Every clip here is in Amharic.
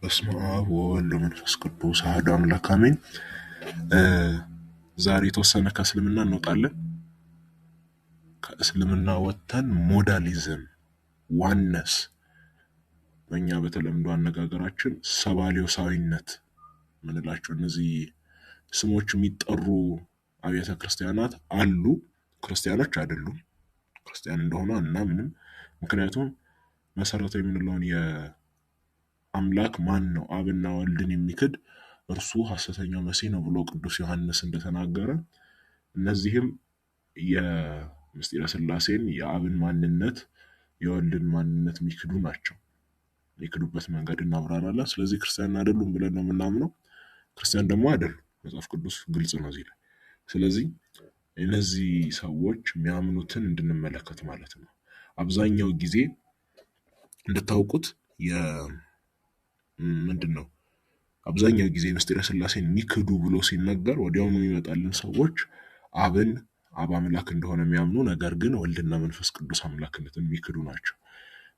በስመ አብ ወወልድ ወመንፈስ ቅዱስ አሐዱ አምላክ አሜን። ዛሬ የተወሰነ ከእስልምና እንወጣለን። ከእስልምና ወጥተን ሞዳሊዝም፣ ዋነስ፣ በእኛ በተለምዶ አነጋገራችን ሰባሌዮሳዊነት ምንላቸው እነዚህ ስሞች የሚጠሩ አብያተ ክርስቲያናት አሉ። ክርስቲያኖች አይደሉም። ክርስቲያን እንደሆነ አናምንም። ምክንያቱም መሰረታዊ የምንለውን የአምላክ ማን ነው አብና ወልድን የሚክድ እርሱ ሐሰተኛው መሲህ ነው ብሎ ቅዱስ ዮሐንስ እንደተናገረ እነዚህም የምስጢረ ሥላሴን የአብን ማንነት የወልድን ማንነት የሚክዱ ናቸው። የሚክዱበት መንገድ እናብራራለን። ስለዚህ ክርስቲያን አይደሉም ብለን ነው የምናምነው። ክርስቲያን ደግሞ አይደሉም፣ መጽሐፍ ቅዱስ ግልጽ ነው እዚህ ላይ። ስለዚህ እነዚህ ሰዎች የሚያምኑትን እንድንመለከት ማለት ነው። አብዛኛው ጊዜ እንድታውቁት ምንድን ነው አብዛኛው ጊዜ ምስጢረ ሥላሴን የሚክዱ ብሎ ሲነገር ወዲያውኑ የሚመጣልን ሰዎች አብን አብ አምላክ እንደሆነ የሚያምኑ ነገር ግን ወልድና መንፈስ ቅዱስ አምላክነትን የሚክዱ ናቸው።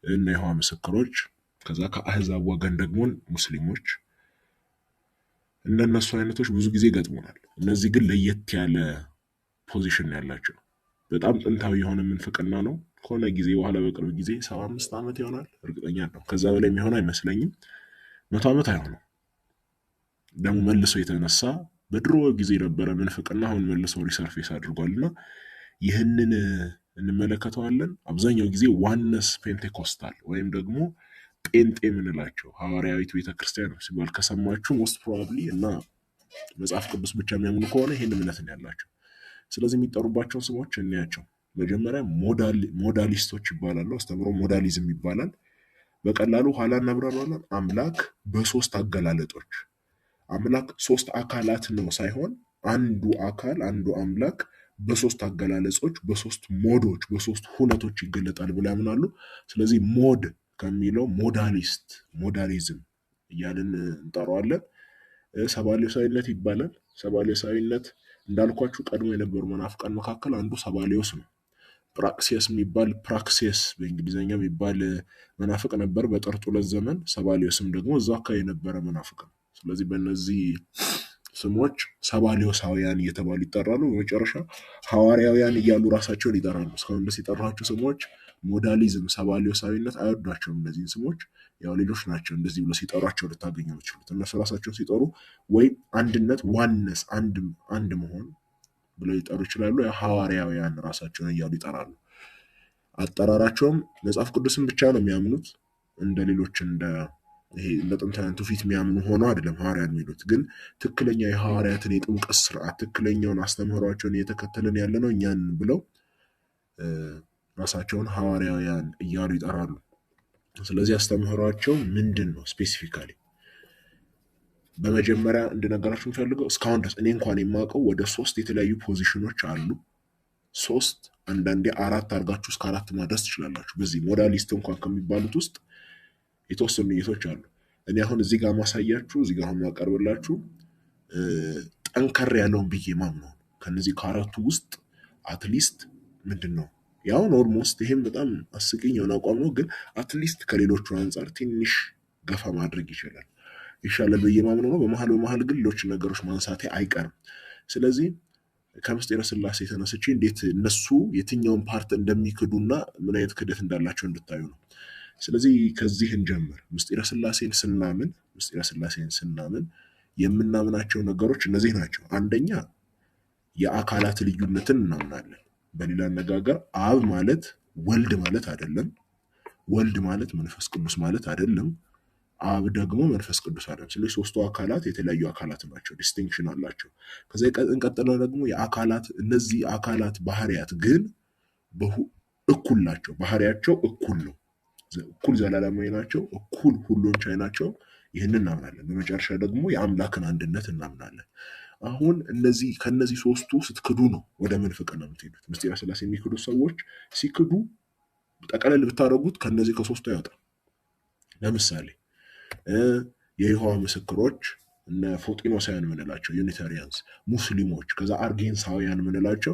እነ ይሖዋ ምስክሮች፣ ከዛ ከአህዛብ ወገን ደግሞ ሙስሊሞች፣ እንደነሱ አይነቶች ብዙ ጊዜ ገጥሞናል። እነዚህ ግን ለየት ያለ ፖዚሽን ያላቸው በጣም ጥንታዊ የሆነ ምንፍቅና ነው። ከሆነ ጊዜ በኋላ በቅርብ ጊዜ 75 ዓመት ይሆናል እርግጠኛ ነው። ከዛ በላይ የሚሆን አይመስለኝም። 100 ዓመት አይሆነው ደግሞ መልሶ የተነሳ በድሮ ጊዜ የነበረ ምንፍቅና አሁን መልሶ ሪሰርፌስ አድርጓልና ይህንን እንመለከተዋለን። አብዛኛው ጊዜ ዋነስ ፔንቴኮስታል ወይም ደግሞ ጴንጤ የምንላቸው ሐዋርያዊት ቤተክርስቲያን ሲባል ከሰማችሁ ሞስት ፕሮባብሊ እና መጽሐፍ ቅዱስ ብቻ የሚያምኑ ከሆነ ይህን እምነት ነው ያላቸው። ስለዚህ የሚጠሩባቸውን ስሞች እንያቸው። መጀመሪያ ሞዳሊስቶች ይባላሉ። አስተምሮ ሞዳሊዝም ይባላል። በቀላሉ ኋላ እናብራራለን። አምላክ በሶስት አገላለጦች፣ አምላክ ሶስት አካላት ነው ሳይሆን አንዱ አካል አንዱ አምላክ በሶስት አገላለጾች፣ በሶስት ሞዶች፣ በሶስት ሁነቶች ይገለጣል ብለው ያምናሉ። ስለዚህ ሞድ ከሚለው ሞዳሊስት፣ ሞዳሊዝም እያልን እንጠራዋለን። ሰባሌዮሳዊነት ይባላል። ሰባሌዮሳዊነት እንዳልኳችሁ ቀድሞ የነበሩ መናፍቃን መካከል አንዱ ሰባሌዮስ ነው። ፕራክሲየስ የሚባል ፕራክሲየስ በእንግሊዝኛ የሚባል መናፍቅ ነበር በጠርጡለት ዘመን። ሰባሌዮስም ደግሞ እዛ አካባቢ የነበረ መናፍቅ ነው። ስለዚህ በእነዚህ ስሞች ሰባሌዮሳውያን እየተባሉ ይጠራሉ። በመጨረሻ ሐዋርያውያን እያሉ ራሳቸውን ይጠራሉ። እስካሁን ደስ የጠራቸው ስሞች ሞዳሊዝም፣ ሰባሌዮሳዊነት አይወዷቸውም እነዚህን ስሞች። ያው ሌሎች ናቸው እንደዚህ ብሎ ሲጠሯቸው ልታገኙ የምትችሉት። እነሱ ራሳቸውን ሲጠሩ ወይ አንድነት፣ ዋነስ፣ አንድ መሆን ብለው ሊጠሩ ይችላሉ። ሐዋርያውያን ራሳቸውን እያሉ ይጠራሉ። አጠራራቸውም መጽሐፍ ቅዱስን ብቻ ነው የሚያምኑት። እንደ ሌሎች እንደ ጥንታውያን ትውፊት የሚያምኑ ሆነው አይደለም ሐዋርያን የሚሉት። ግን ትክክለኛ የሐዋርያትን የጥምቀት ስርዓት ትክክለኛውን አስተምህሯቸውን እየተከተልን ያለ ነው እኛን ብለው ራሳቸውን ሐዋርያውያን እያሉ ይጠራሉ። ስለዚህ አስተምህሯቸው ምንድን ነው ስፔሲፊካሊ? በመጀመሪያ እንድነገራችሁ የምፈልገው እስካሁን ድረስ እኔ እንኳን የማውቀው ወደ 3 የተለያዩ ፖዚሽኖች አሉ። 3 አንዳንዴ 4 አድርጋችሁ እስከ 4 ማድረስ ትችላላችሁ። በዚህ ሞዳሊስት እንኳን ከሚባሉት ውስጥ የተወሰኑ እይቶች አሉ። እኔ አሁን እዚህ ጋር ማሳያችሁ፣ እዚህ ጋር አሁን ማቀርብላችሁ ጠንከር ያለውን ብዬ ማምነው ከነዚህ ከአራቱ ውስጥ አትሊስት ምንድን ነው ያው ኦልሞስት ይሄም በጣም አስቂኝ የሆነ አቋም ነው፣ ግን አትሊስት ከሌሎቹ አንጻር ትንሽ ገፋ ማድረግ ይሻላል ብዬ ማምነው ነው። በመሀል ግን ሌሎች ነገሮች ማንሳቴ አይቀርም። ስለዚህ ከምስጢረ ሥላሴ ተነስቼ እንዴት እነሱ የትኛውን ፓርት እንደሚክዱና ምን አይነት ክደት እንዳላቸው እንድታዩ ነው። ስለዚህ ከዚህ እንጀምር። ምስጢረ ሥላሴን ስናምን የምናምናቸው ነገሮች እነዚህ ናቸው። አንደኛ የአካላት ልዩነትን እናምናለን። በሌላ አነጋገር አብ ማለት ወልድ ማለት አይደለም፣ ወልድ ማለት መንፈስ ቅዱስ ማለት አይደለም፣ አብ ደግሞ መንፈስ ቅዱስ አይደለም። ስለዚህ ሶስቱ አካላት የተለያዩ አካላት ናቸው፣ ዲስቲንክሽን አላቸው። ከዛ እንቀጥለው ደግሞ እነዚህ አካላት ባህሪያት ግን እኩል ናቸው። ባህሪያቸው እኩል ነው፣ እኩል ዘላለማዊ ናቸው፣ እኩል ሁሉን ቻይ ናቸው። ይህንን እናምናለን። በመጨረሻ ደግሞ የአምላክን አንድነት እናምናለን። አሁን ከነዚህ ሶስቱ ስትክዱ ነው ወደ ምንፍቅና የምትሄዱት። ምስጢረ ሥላሴ የሚክዱ ሰዎች ሲክዱ ጠቀለል ብታደርጉት ከነዚህ ከሶስቱ አይወጣም። ለምሳሌ የይሖዋ ምስክሮች፣ እነ ፎጢኖሳውያን የምንላቸው ዩኒታሪያንስ፣ ሙስሊሞች፣ ከዛ አርጌንሳውያን የምንላቸው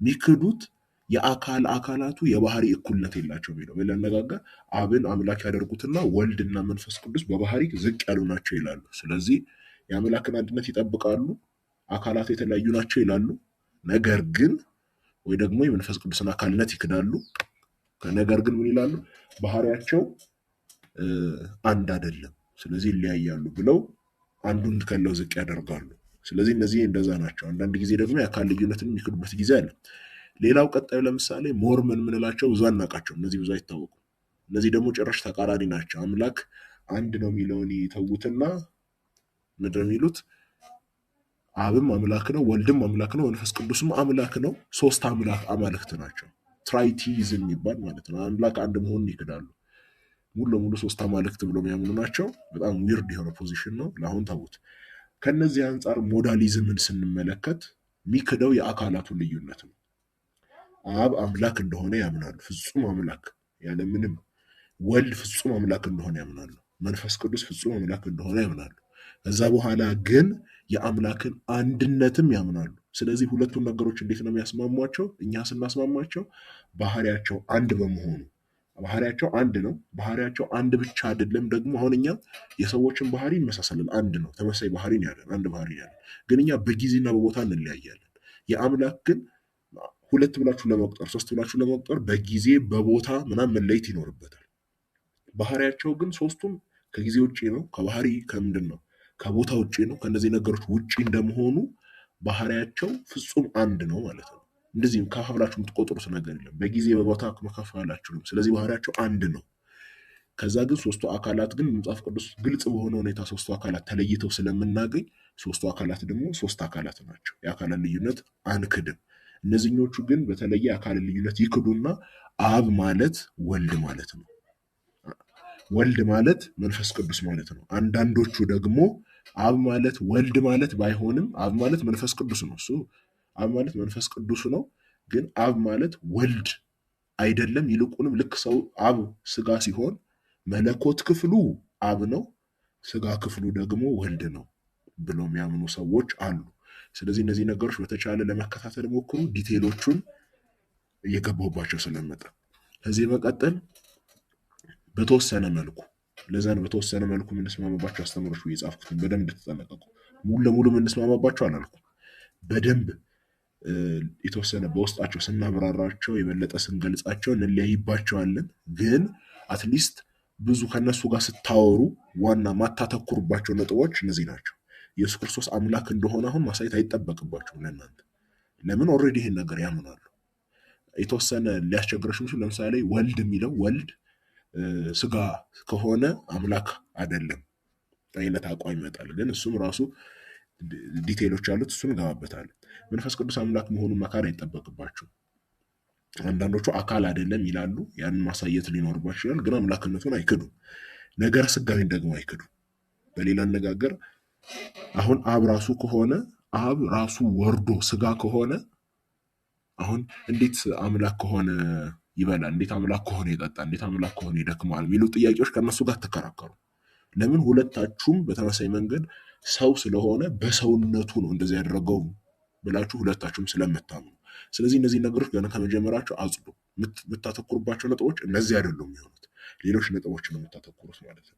የሚክዱት የአካል አካላቱ የባህሪ እኩልነት የላቸው የሚለው በሌላ አነጋገር አብን አምላክ ያደርጉትና ወልድና መንፈስ ቅዱስ በባህሪ ዝቅ ያሉ ናቸው ይላሉ። ስለዚህ የአምላክን አንድነት ይጠብቃሉ፣ አካላት የተለያዩ ናቸው ይላሉ። ነገር ግን ወይ ደግሞ የመንፈስ ቅዱስን አካልነት ይክዳሉ። ነገር ግን ምን ይላሉ? ባህሪያቸው አንድ አይደለም፣ ስለዚህ ይለያያሉ ብለው አንዱን ከለው ዝቅ ያደርጋሉ። ስለዚህ እነዚህ እንደዛ ናቸው። አንዳንድ ጊዜ ደግሞ የአካል ልዩነትን የሚክዱበት ጊዜ አለ። ሌላው ቀጣዩ ለምሳሌ ሞርመን የምንላቸው ብዙ አናውቃቸው፣ እነዚህ ብዙ አይታወቁም። እነዚህ ደግሞ ጭራሽ ተቃራኒ ናቸው። አምላክ አንድ ነው የሚለውን ይተዉትና ምንድን ነው የሚሉት? አብም አምላክ ነው፣ ወልድም አምላክ ነው፣ መንፈስ ቅዱስም አምላክ ነው። ሶስት አማልክት ናቸው። ትራይቲዝም የሚባል ማለት ነው። አምላክ አንድ መሆኑን ይክዳሉ። ሙሉ ለሙሉ ሶስት አማልክት ብሎ የሚያምኑ ናቸው። በጣም ዊርድ የሆነ ፖዚሽን ነው። ለአሁን ተዉት። ከነዚህ አንጻር ሞዳሊዝምን ስንመለከት የሚክደው የአካላቱን ልዩነት ነው። አብ አምላክ እንደሆነ ያምናሉ፣ ፍጹም አምላክ ያለምንም። ወልድ ፍጹም አምላክ እንደሆነ ያምናሉ። መንፈስ ቅዱስ ፍጹም አምላክ እንደሆነ ያምናሉ። ከዛ በኋላ ግን የአምላክን አንድነትም ያምናሉ። ስለዚህ ሁለቱን ነገሮች እንዴት ነው የሚያስማሟቸው? እኛ ስናስማማቸው ባህሪያቸው አንድ በመሆኑ ባህሪያቸው አንድ ነው። ባህሪያቸው አንድ ብቻ አይደለም ደግሞ አሁን እኛ የሰዎችን ባህሪ ይመሳሰላል፣ አንድ ነው፣ ተመሳሳይ ባህሪ ያለን አንድ ባህሪ ያለን፣ ግን እኛ በጊዜና በቦታ እንለያያለን። የአምላክ ግን ሁለት ብላችሁ ለመቁጠር ሶስት ብላችሁ ለመቁጠር በጊዜ በቦታ ምናምን መለየት ይኖርበታል። ባህሪያቸው ግን ሶስቱም ከጊዜ ውጭ ነው። ከባህሪ ከምንድን ነው? ከቦታ ውጭ ነው። ከእነዚህ ነገሮች ውጭ እንደመሆኑ ባህሪያቸው ፍጹም አንድ ነው ማለት ነው። እንደዚህም ከፋፍላችሁ የምትቆጥሩት ነገር የለም። በጊዜ በቦታ መከፋፈላችሁም። ስለዚህ ባህሪያቸው አንድ ነው። ከዛ ግን ሶስቱ አካላት ግን መጽሐፍ ቅዱስ ግልጽ በሆነ ሁኔታ ሶስቱ አካላት ተለይተው ስለምናገኝ ሶስቱ አካላት ደግሞ ሶስት አካላት ናቸው። የአካላት ልዩነት አንክድም። እነዚህኞቹ ግን በተለየ አካል ልዩነት ይክዱና አብ ማለት ወልድ ማለት ነው፣ ወልድ ማለት መንፈስ ቅዱስ ማለት ነው። አንዳንዶቹ ደግሞ አብ ማለት ወልድ ማለት ባይሆንም አብ ማለት መንፈስ ቅዱስ ነው። እሱ አብ ማለት መንፈስ ቅዱስ ነው፣ ግን አብ ማለት ወልድ አይደለም። ይልቁንም ልክ ሰው አብ ስጋ ሲሆን መለኮት ክፍሉ አብ ነው፣ ስጋ ክፍሉ ደግሞ ወልድ ነው ብለው የሚያምኑ ሰዎች አሉ። ስለዚህ እነዚህ ነገሮች በተቻለ ለመከታተል ሞክሩ፣ ዲቴሎቹን እየገባሁባቸው ስለመጣ። ከዚህ መቀጠል በተወሰነ መልኩ ለዛን በተወሰነ መልኩ የምንስማማባቸው አስተምሮች እየጻፍኩትን በደንብ እንድትጠነቀቁ። ሙሉ ለሙሉ የምንስማማባቸው አላልኩም። በደንብ የተወሰነ በውስጣቸው ስናብራራቸው የበለጠ ስንገልጻቸው እንለያይባቸዋለን። ግን አትሊስት ብዙ ከነሱ ጋር ስታወሩ ዋና ማታተኩሩባቸው ነጥቦች እነዚህ ናቸው። ኢየሱስ ክርስቶስ አምላክ እንደሆነ አሁን ማሳየት አይጠበቅባቸውም ለእናንተ። ለምን? ኦልሬዲ ይህን ነገር ያምናሉ። የተወሰነ ሊያስቸግረሽ ምስሉ ለምሳሌ ወልድ የሚለው ወልድ ስጋ ከሆነ አምላክ አይደለም አይነት አቋም ይመጣል። ግን እሱም ራሱ ዲቴይሎች አሉት፣ እሱን እንገባበታለን። መንፈስ ቅዱስ አምላክ መሆኑን መካድ አይጠበቅባቸውም። አንዳንዶቹ አካል አይደለም ይላሉ፣ ያንን ማሳየት ሊኖርባቸው ይችላል። ግን አምላክነቱን አይክዱም። ነገረ ስጋዊን ደግሞ አይክዱም። በሌላ አነጋገር አሁን አብ ራሱ ከሆነ አብ ራሱ ወርዶ ስጋ ከሆነ አሁን እንዴት አምላክ ከሆነ ይበላል? እንዴት አምላክ ከሆነ ይጠጣል? እንዴት አምላክ ከሆነ ይደክማል? የሚሉ ጥያቄዎች ከእነሱ ጋር ተከራከሩ። ለምን? ሁለታችሁም በተመሳይ መንገድ ሰው ስለሆነ በሰውነቱ ነው እንደዚህ ያደረገው ብላችሁ ሁለታችሁም ስለምታምኑ። ስለዚህ እነዚህ ነገሮች ገና ከመጀመራቸው አጽዱ። የምታተኩሩባቸው ነጥቦች እነዚህ አይደሉም የሚሆኑት፣ ሌሎች ነጥቦች ነው የምታተኩሩት ማለት ነው።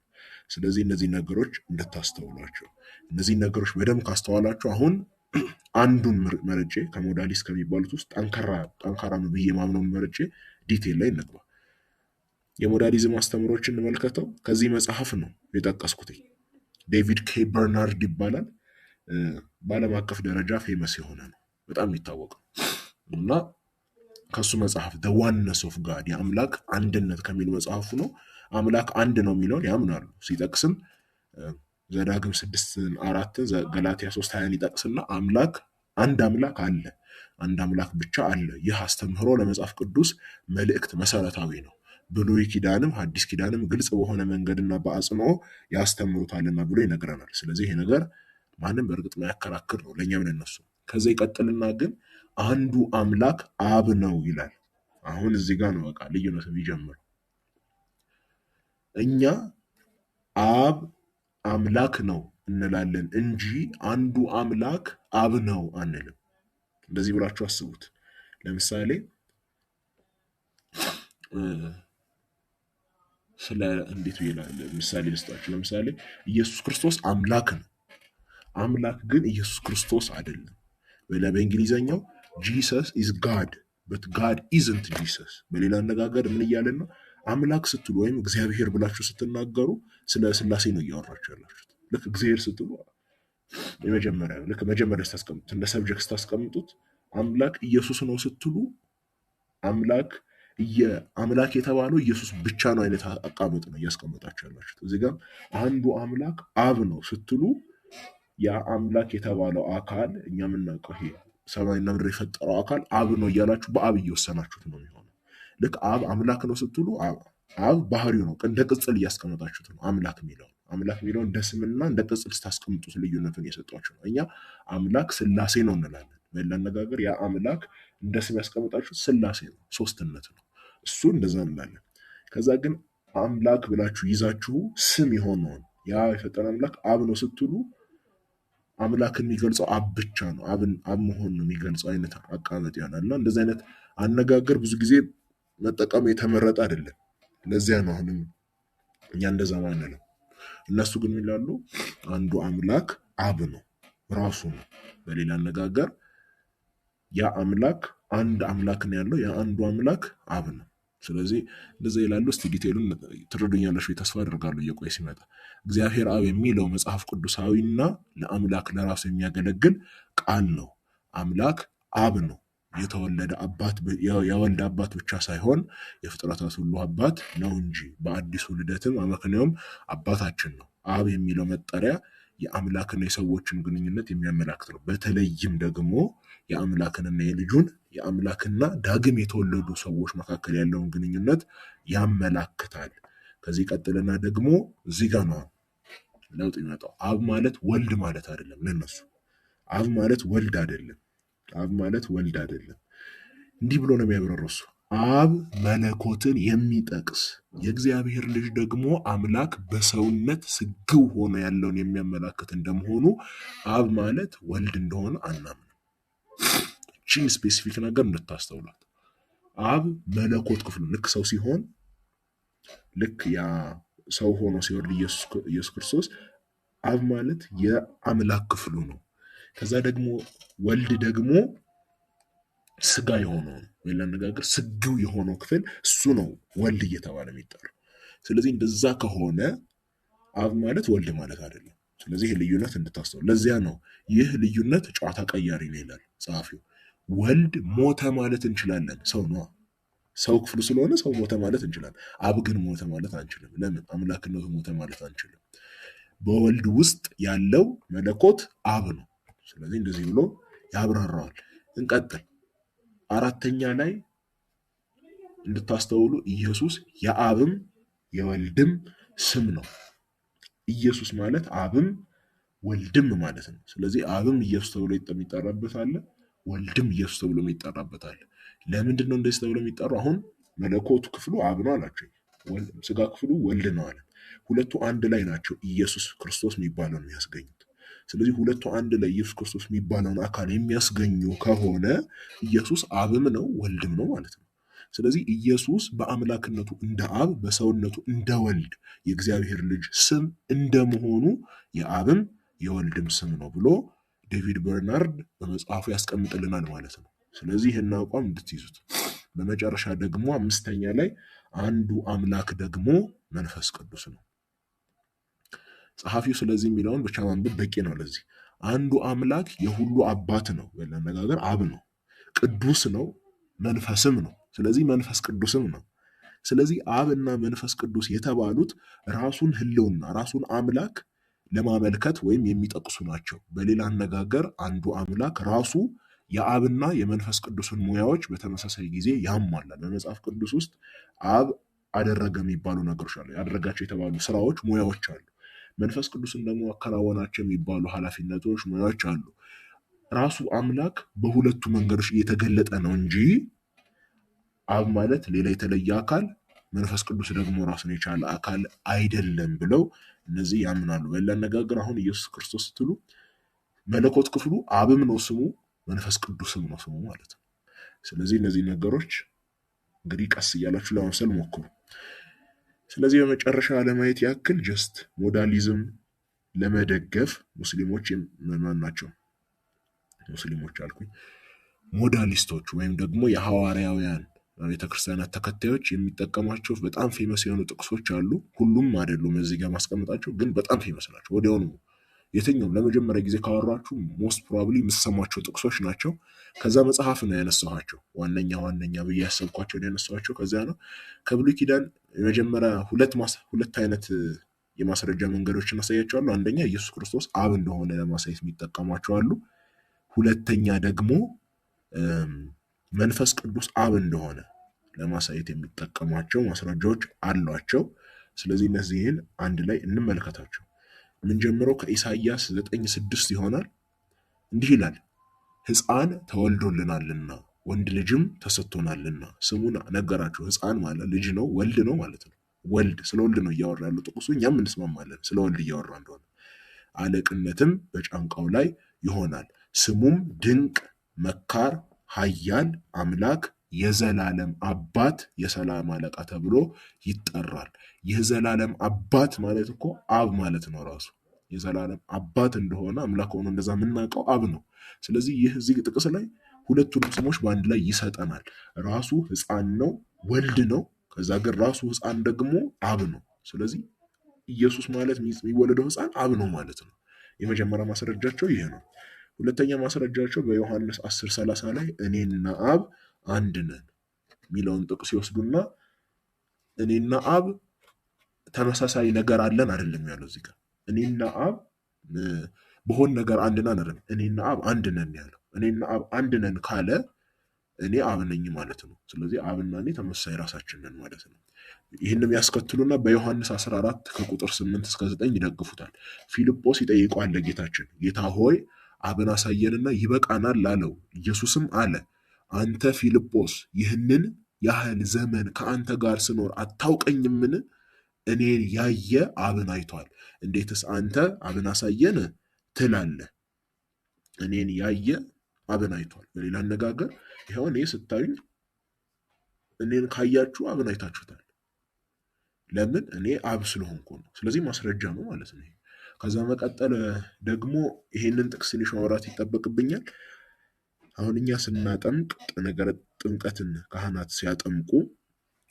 ስለዚህ እነዚህ ነገሮች እንድታስተውሏቸው። እነዚህ ነገሮች በደንብ ካስተዋላችሁ አሁን አንዱን መርጬ ከሞዳሊስት ከሚባሉት ውስጥ ጠንካራ ነው ብዬ ማምነውን መርጬ ዲቴል ላይ እንግባ። የሞዳሊዝም አስተምሮችን እንመልከተው። ከዚህ መጽሐፍ ነው የጠቀስኩት። ዴቪድ ኬ በርናርድ ይባላል። በዓለም አቀፍ ደረጃ ፌመስ የሆነ ነው፣ በጣም የሚታወቅ ነው። እና ከሱ መጽሐፍ ዘ ዋንነስ ኦፍ ጋድ የአምላክ አንድነት ከሚል መጽሐፉ ነው። አምላክ አንድ ነው የሚለውን ያምናሉ። ሲጠቅስም ዘዳግም 6:4 ገላትያ 3:20 ይጠቅስና አምላክ አንድ አምላክ አለ፣ አንድ አምላክ ብቻ አለ። ይህ አስተምህሮ ለመጽሐፍ ቅዱስ መልእክት መሰረታዊ ነው። ብሉይ ኪዳንም ሐዲስ ኪዳንም ግልጽ በሆነ መንገድና በአጽንኦ ያስተምሩታልና ብሎ ይነግረናል። ስለዚህ ይሄ ነገር ማንም በእርግጥ ማያከራክር ነው ለእኛ ምን እነሱ። ከዛ ይቀጥልና ግን አንዱ አምላክ አብ ነው ይላል። አሁን እዚህ ጋር ነው በቃ ልዩነት የሚጀምረው። እኛ አብ አምላክ ነው እንላለን እንጂ አንዱ አምላክ አብ ነው አንልም። እንደዚህ ብላችሁ አስቡት። ለምሳሌ ስለ እንዴት ይላል ምሳሌ ልስጣችሁ። ለምሳሌ ኢየሱስ ክርስቶስ አምላክ ነው። አምላክ ግን ኢየሱስ ክርስቶስ አይደለም። በእንግሊዘኛው ጂሰስ ኢዝ ጋድ በት ጋድ ኢዝንት ጂሰስ። በሌላ አነጋገር ምን እያለን ነው? አምላክ ስትሉ ወይም እግዚአብሔር ብላችሁ ስትናገሩ ስለ ስላሴ ነው እያወራችሁ ያላችሁት። ልክ እግዚአብሔር ስትሉ መጀመሪያ ስታስቀምጡት እንደ ሰብጀክት ስታስቀምጡት አምላክ ኢየሱስ ነው ስትሉ አምላክ የተባለው ኢየሱስ ብቻ ነው አይነት አቀማመጥ ነው እያስቀመጣችሁ ያላችሁት። እዚህ ጋር አንዱ አምላክ አብ ነው ስትሉ ያ አምላክ የተባለው አካል እኛ የምናውቀው ይሄ ሰማይና ምድር የፈጠረው አካል አብ ነው እያላችሁ በአብ እየወሰናችሁት ነው የሚሆነው። ልክ አብ አምላክ ነው ስትሉ አብ ባህሪው ነው፣ እንደ ቅጽል እያስቀመጣችሁት ነው። አምላክ የሚለውን እንደ ስምና እንደ ቅጽል ስታስቀምጡት ልዩነቱን እየሰጧችሁ ነው። እኛ አምላክ ስላሴ ነው እንላለን። በሌላ አነጋገር ያ አምላክ እንደ ስም ያስቀመጣችሁት ስላሴ ነው፣ ሶስትነት ነው። እሱ እንደዛ እንላለን። ከዛ ግን አምላክ ብላችሁ ይዛችሁ ስም የሆነውን ያ የፈጠረ አምላክ አብ ነው ስትሉ አምላክን የሚገልጸው አብ ብቻ ነው፣ አብ መሆን ነው የሚገልጸው አይነት አቀማመጥ ይሆናል። እና እንደዚህ አይነት አነጋገር ብዙ ጊዜ መጠቀሙ የተመረጠ አይደለም። ለዚያ ነው አሁንም እኛ እንደዛ ማንለው። እነሱ ግን ይላሉ አንዱ አምላክ አብ ነው፣ ራሱ ነው። በሌላ አነጋገር ያ አምላክ አንድ አምላክ ነው ያለው፣ ያ አንዱ አምላክ አብ ነው። ስለዚህ እንደዛ ይላሉ። እስቲ ዲቴሉን ትረዱኛለሽ ወይ? ተስፋ አደርጋለሁ እየቆየ ሲመጣ። እግዚአብሔር አብ የሚለው መጽሐፍ ቅዱሳዊና ለአምላክ ለራሱ የሚያገለግል ቃል ነው። አምላክ አብ ነው። የወልድ አባት ብቻ ሳይሆን የፍጥረታት ሁሉ አባት ነው እንጂ በአዲሱ ልደትም አመክንዮም አባታችን ነው። አብ የሚለው መጠሪያ የአምላክና የሰዎችን ግንኙነት የሚያመላክት ነው። በተለይም ደግሞ የአምላክንና የልጁን የአምላክና ዳግም የተወለዱ ሰዎች መካከል ያለውን ግንኙነት ያመላክታል። ከዚህ ቀጥልና ደግሞ እዚህ ጋር ነው ለውጥ ይመጣው። አብ ማለት ወልድ ማለት አይደለም። ለነሱ አብ ማለት ወልድ አይደለም። እንዲህ ብሎ ነው የሚያብራራው እሱ። አብ መለኮትን የሚጠቅስ የእግዚአብሔር ልጅ ደግሞ አምላክ በሰውነት ስግው ሆኖ ያለውን የሚያመላክት እንደመሆኑ አብ ማለት ወልድ እንደሆነ አናምንም። እቺን ስፔሲፊክ ነገር እንድታስተውላት። አብ መለኮት ክፍሉ ልክ ሰው ሲሆን ልክ ያ ሰው ሆኖ ሲወርድ ኢየሱስ ክርስቶስ አብ ማለት የአምላክ ክፍሉ ነው። ከዛ ደግሞ ወልድ ደግሞ ስጋ የሆነው ነው። በሌላ አነጋገር ስግው የሆነው ክፍል እሱ ነው ወልድ እየተባለ የሚጠራው። ስለዚህ እንደዛ ከሆነ አብ ማለት ወልድ ማለት አይደለም። ስለዚህ ይህ ልዩነት እንድታስተውል። ለዚያ ነው ይህ ልዩነት ጨዋታ ቀያሪ ነው ይላል ጸሐፊው። ወልድ ሞተ ማለት እንችላለን፣ ሰው ነው። ሰው ክፍሉ ስለሆነ ሰው ሞተ ማለት እንችላለን። አብ ግን ሞተ ማለት አንችልም። ለምን? አምላክነቱ ሞተ ማለት አንችልም። በወልድ ውስጥ ያለው መለኮት አብ ነው። ስለዚህ እንደዚህ ብሎ ያብራራዋል። እንቀጥል። አራተኛ ላይ እንድታስተውሉ ኢየሱስ የአብም የወልድም ስም ነው። ኢየሱስ ማለት አብም ወልድም ማለት ነው። ስለዚህ አብም ኢየሱስ ተብሎ የሚጠራበት አለ፣ ወልድም ኢየሱስ ተብሎ የሚጠራበት አለ። ለምንድን ነው እንደዚህ ተብሎ የሚጠራው? አሁን መለኮቱ ክፍሉ አብ ነው አላቸው፣ ስጋ ክፍሉ ወልድ ነው አለ። ሁለቱ አንድ ላይ ናቸው ኢየሱስ ክርስቶስ የሚባለውን የሚያስገኙት። ስለዚህ ሁለቱ አንድ ላይ ኢየሱስ ክርስቶስ የሚባለውን አካል የሚያስገኙ ከሆነ ኢየሱስ አብም ነው ወልድም ነው ማለት ነው። ስለዚህ ኢየሱስ በአምላክነቱ እንደ አብ፣ በሰውነቱ እንደ ወልድ የእግዚአብሔር ልጅ ስም እንደመሆኑ የአብም የወልድም ስም ነው ብሎ ዴቪድ በርናርድ በመጽሐፉ ያስቀምጥልናል ማለት ነው። ስለዚህ ይህን አቋም እንድትይዙት። በመጨረሻ ደግሞ አምስተኛ ላይ አንዱ አምላክ ደግሞ መንፈስ ቅዱስ ነው። ጸሐፊው ስለዚህ የሚለውን ብቻ ማንበብ በቂ ነው። ለዚህ አንዱ አምላክ የሁሉ አባት ነው፣ በአነጋገር አብ ነው፣ ቅዱስ ነው፣ መንፈስም ነው። ስለዚህ መንፈስ ቅዱስም ነው። ስለዚህ አብና መንፈስ ቅዱስ የተባሉት ራሱን ህልውና ራሱን አምላክ ለማመልከት ወይም የሚጠቅሱ ናቸው። በሌላ አነጋገር አንዱ አምላክ ራሱ የአብና የመንፈስ ቅዱስን ሙያዎች በተመሳሳይ ጊዜ ያሟላል። በመጽሐፍ ቅዱስ ውስጥ አብ አደረገ የሚባሉ ነገሮች አሉ፣ ያደረጋቸው የተባሉ ስራዎች፣ ሙያዎች አሉ። መንፈስ ቅዱስን ደግሞ አከናወናቸው የሚባሉ ኃላፊነቶች፣ ሙያዎች አሉ። ራሱ አምላክ በሁለቱ መንገዶች እየተገለጠ ነው እንጂ አብ ማለት ሌላ የተለየ አካል፣ መንፈስ ቅዱስ ደግሞ ራሱን የቻለ አካል አይደለም ብለው እነዚህ ያምናሉ። በሌላ አነጋገር አሁን ኢየሱስ ክርስቶስ ስትሉ መለኮት ክፍሉ አብም ነው ስሙ፣ መንፈስ ቅዱስም ነው ስሙ ማለት ነው። ስለዚህ እነዚህ ነገሮች እንግዲህ ቀስ እያላችሁ ለማምሰል ሞክሩ። ስለዚህ በመጨረሻ ለማየት ያክል ጀስት ሞዳሊዝም ለመደገፍ ሙስሊሞች ማን ናቸው? ሙስሊሞች አልኩኝ፣ ሞዳሊስቶች ወይም ደግሞ የሐዋርያውያን ቤተክርስቲያናት ተከታዮች የሚጠቀሟቸው በጣም ፌመስ የሆኑ ጥቅሶች አሉ። ሁሉም አይደሉም እዚህ ጋር ማስቀምጣቸው፣ ግን በጣም ፌመስ ናቸው። ወዲያውኑ የትኛውም ለመጀመሪያ ጊዜ ካወራችሁ ሞስት ፕሮባብሊ የምትሰሟቸው ጥቅሶች ናቸው። ከዛ መጽሐፍ ነው ያነሳኋቸው። ዋነኛ ብዬ ያሰብኳቸውን ያነሳኋቸው ከዚያ ነው። ከብሉይ ኪዳን የመጀመሪያ ሁለት አይነት የማስረጃ መንገዶችን አሳያቸዋለሁ። አንደኛ ኢየሱስ ክርስቶስ አብ እንደሆነ ለማሳየት የሚጠቀሟቸው አሉ። ሁለተኛ ደግሞ መንፈስ ቅዱስ አብ እንደሆነ ለማሳየት የሚጠቀሟቸው ማስረጃዎች አሏቸው። ስለዚህ እነዚህን አንድ ላይ እንመልከታቸው። የምንጀምረው ከኢሳይያስ 9:6 ይሆናል። እንዲህ ይላል፣ ሕፃን ተወልዶልናልና ወንድ ልጅም ተሰጥቶናልና ስሙን ነገራቸው። ሕፃን ማለት ልጅ ነው፣ ወልድ ነው ማለት ነው። ወልድ ስለ ወልድ ነው እያወራ ያለው ጥቅሱ፣ እኛም እንስማማለን ስለ ወልድ እያወራ እንደሆነ። አለቅነትም በጫንቃው ላይ ይሆናል፣ ስሙም ድንቅ መካር፣ ኃያል አምላክ፣ የዘላለም አባት፣ የሰላም አለቃ ተብሎ ይጠራል። የዘላለም አባት ማለት እኮ አብ ማለት ነው። ራሱ የዘላለም አባት እንደሆነ አምላክ ሆኖ እንደዛ የምናውቀው አብ ነው። ስለዚህ ይህ እዚህ ጥቅስ ላይ ሁለቱንም ስሞች በአንድ ላይ ይሰጠናል። ራሱ ሕፃን ነው፣ ወልድ ነው። ከዛ ግን ራሱ ሕፃን ደግሞ አብ ነው። ስለዚህ ኢየሱስ ማለት የሚወለደው ሕፃን አብ ነው ማለት ነው። የመጀመሪያ ማስረጃቸው ይሄ ነው። ሁለተኛ ማስረጃቸው በዮሐንስ 10:30 ላይ እኔና አብ አንድ ነን የሚለውን ጥቅስ ይወስዱና እኔና አብ ተመሳሳይ ነገር አለን አይደለም ያለው። እዚህ ጋር እኔና አብ በሆን ነገር አንድ ነን አይደለም፣ እኔና አብ አንድ ነን ያለው። እኔና አብ አንድ ነን ካለ እኔ አብ ነኝ ማለት ነው። ስለዚህ አብና እኔ ተመሳሳይ ራሳችን ነን ማለት ነው። ይህንም ያስከትሉና በዮሐንስ 14 ከቁጥር 8 እስከ 9 ይደግፉታል። ፊልጶስ ይጠይቀዋል ለጌታችን፣ ጌታ ሆይ አብን አሳየንና ይበቃናል ላለው። ኢየሱስም አለ፣ አንተ ፊልጶስ ይህንን ያህል ዘመን ከአንተ ጋር ስኖር አታውቀኝምን? እኔን ያየ አብን አይቷል። እንዴትስ አንተ አብን አሳየን ትላለህ? እኔን ያየ አብን አይቷል። በሌላ አነጋገር ይኸው እኔ ስታዩኝ እኔን ካያችሁ አብን አይታችሁታል። ለምን? እኔ አብ ስለሆንኩ ነው። ስለዚህ ማስረጃ ነው ማለት ነው። ከዛ መቀጠል ደግሞ ይሄንን ጥቅስ ትንሽ ማውራት ይጠበቅብኛል። አሁን እኛ ስናጠምቅ ነገረ ጥምቀትን ካህናት ሲያጠምቁ፣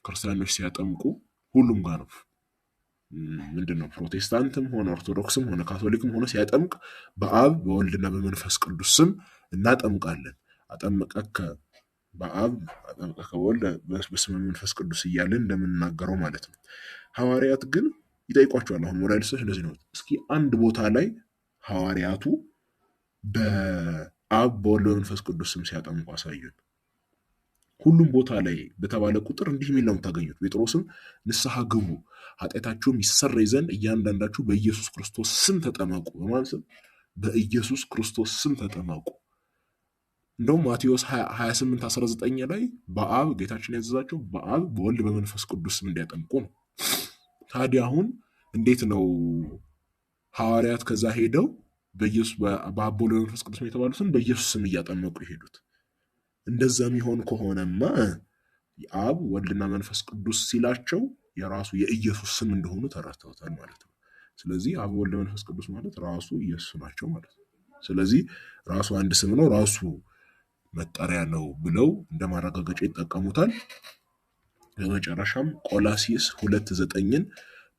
ክርስቲያኖች ሲያጠምቁ ሁሉም ጋር ነው ምንድነው ፕሮቴስታንትም ሆነ ኦርቶዶክስም ሆነ ካቶሊክም ሆነ ሲያጠምቅ በአብ በወልድና በመንፈስ ቅዱስ ስም እናጠምቃለን። አጠመቀከ በአብ አጠመቀከ በወልድ በስመ መንፈስ ቅዱስ እያለን እንደምንናገረው ማለት ነው። ሐዋርያት ግን ይጠይቋቸዋል። አሁን ሞራሊስቶች እንደዚህ ነው። እስኪ አንድ ቦታ ላይ ሐዋርያቱ በአብ በወልድ በመንፈስ ቅዱስ ስም ሲያጠምቁ አሳዩን። ሁሉም ቦታ ላይ በተባለ ቁጥር እንዲህ የሚል ነው የምታገኙት። ጴጥሮስም ንስሐ ግቡ ኃጢአታችሁም ይሰረይ ዘንድ እያንዳንዳችሁ በኢየሱስ ክርስቶስ ስም ተጠመቁ። በማን ስም? በኢየሱስ ክርስቶስ ስም ተጠመቁ። እንደውም ማቴዎስ 28:19 ላይ በአብ ጌታችን ያዘዛቸው በአብ በወልድ በመንፈስ ቅዱስ ስም እንዲያጠምቁ ነው። ታዲያ አሁን እንዴት ነው ሐዋርያት ከዛ ሄደው በኢየሱስ በአብ በወልድ በመንፈስ ቅዱስ የተባሉትን በኢየሱስ ስም እያጠመቁ ይሄዱት? እንደዛ የሚሆን ከሆነማ አብ ወልድና መንፈስ ቅዱስ ሲላቸው የራሱ የኢየሱስ ስም እንደሆኑ ተረድተውታል ማለት ነው። ስለዚህ አብ ወልድ መንፈስ ቅዱስ ማለት ራሱ ኢየሱስ ናቸው ማለት ነው። ስለዚህ ራሱ አንድ ስም ነው፣ ራሱ መጠሪያ ነው ብለው እንደ ማረጋገጫ ይጠቀሙታል። በመጨረሻም ቆላስይስ 2:9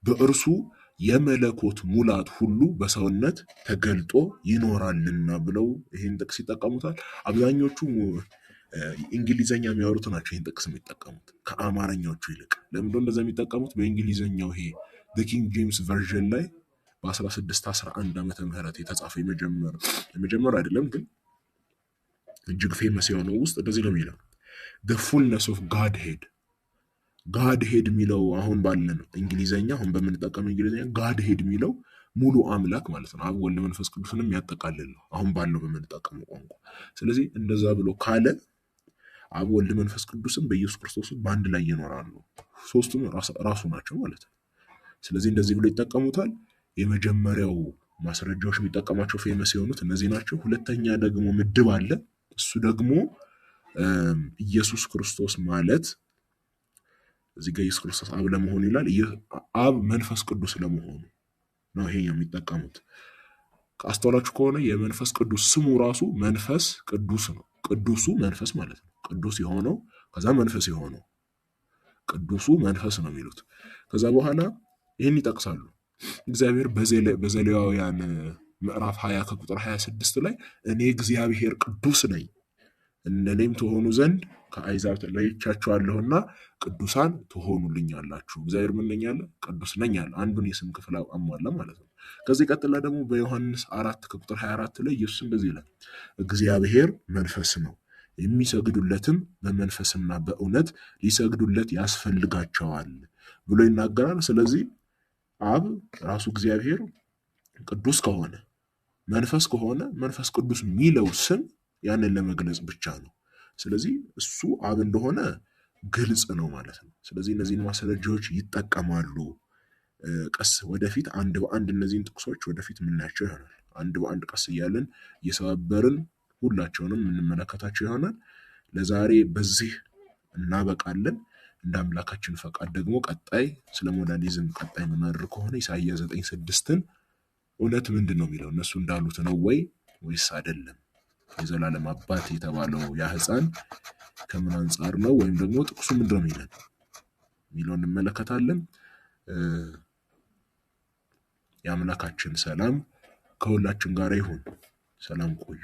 በእርሱ የመለኮት ሙላት ሁሉ በሰውነት ተገልጦ ይኖራልና ብለው ይህን ጥቅስ ይጠቀሙታል። አብዛኞቹ እንግሊዘኛ የሚያወሩት ናቸው ይህን ጥቅስ የሚጠቀሙት ከአማርኛዎቹ ይልቅ። ለምንድነው እንደዛ የሚጠቀሙት? በእንግሊዘኛው ይሄ በኪንግ ጄምስ ቨርዥን ላይ በ1611 ዓመተ ምህረት የተጻፈ የመጀመሪያ አይደለም ግን እጅግ ፌመስ የሆነው ውስጥ እንደዚህ ነው የሚለው the fullness of Godhead ጋድ ሄድ የሚለው አሁን ባለን እንግሊዘኛ አሁን በምንጠቀመው እንግሊዘኛ ጋድ ሄድ የሚለው ሙሉ አምላክ ማለት ነው። አብ ወልድ መንፈስ ቅዱስንም ያጠቃልል ነው አሁን ባለው በምንጠቀመው ቋንቋ። ስለዚህ እንደዛ ብሎ ካለ አብ ወልድ መንፈስ ቅዱስም በኢየሱስ ክርስቶስ በአንድ ላይ ይኖራሉ። ሶስቱም ራሱ ናቸው ማለት ነው። ስለዚህ እንደዚህ ብሎ ይጠቀሙታል። የመጀመሪያው ማስረጃዎች የሚጠቀማቸው ፌመስ የሆኑት እነዚህ ናቸው። ሁለተኛ ደግሞ ምድብ አለ። እሱ ደግሞ ኢየሱስ ክርስቶስ ማለት እዚህ ጋር ኢየሱስ ክርስቶስ አብ ለመሆኑ ይላል። ይህ አብ መንፈስ ቅዱስ ለመሆኑ ነው ይሄ የሚጠቀሙት። አስተውላችሁ ከሆነ የመንፈስ ቅዱስ ስሙ ራሱ መንፈስ ቅዱስ ነው። ቅዱሱ መንፈስ ማለት ነው። ቅዱስ የሆነው ከዛ መንፈስ የሆነው ቅዱሱ መንፈስ ነው የሚሉት። ከዛ በኋላ ይህን ይጠቅሳሉ። እግዚአብሔር በዘሌዋውያን ምዕራፍ 20 ከቁጥር 26 ላይ እኔ እግዚአብሔር ቅዱስ ነኝ እኔም ትሆኑ ዘንድ ከአሕዛብ ለይቻችኋለሁና ቅዱሳን ትሆኑልኛላችሁ። እግዚአብሔር ምን ነኝ አለ? ቅዱስ ነኝ አለ። አንዱን የስም ክፍል አሟላ ማለት ነው። ከዚህ ቀጥላ ደግሞ በዮሐንስ 4 ከቁጥር 24 ላይ ኢየሱስ እንደዚህ ይላል፣ እግዚአብሔር መንፈስ ነው፣ የሚሰግዱለትም በመንፈስና በእውነት ሊሰግዱለት ያስፈልጋቸዋል ብሎ ይናገራል። ስለዚህ አብ ራሱ እግዚአብሔር ቅዱስ ከሆነ መንፈስ ከሆነ መንፈስ ቅዱስ የሚለው ስም ያንን ለመግለጽ ብቻ ነው። ስለዚህ እሱ አብ እንደሆነ ግልጽ ነው ማለት ነው። ስለዚህ እነዚህን ማስረጃዎች ይጠቀማሉ። ቀስ ወደፊት አንድ በአንድ እነዚህን ጥቅሶች ወደፊት የምናያቸው ይሆናል። አንድ በአንድ ቀስ እያለን እየሰባበርን ሁላቸውንም የምንመለከታቸው ይሆናል። ለዛሬ በዚህ እናበቃለን። እንደ አምላካችን ፈቃድ ደግሞ ቀጣይ ስለ ሞዳሊዝም ቀጣይ መመር ከሆነ ኢሳይያስ 9:6 እውነት ምንድን ነው የሚለው እነሱ እንዳሉት ነው ወይስ አይደለም? የዘላለም አባት የተባለው ያ ሕፃን ከምን አንጻር ነው? ወይም ደግሞ ጥቅሱ ምንድን ነው የሚለው እንመለከታለን። የአምላካችን ሰላም ከሁላችን ጋር ይሁን። ሰላም ቆዩ።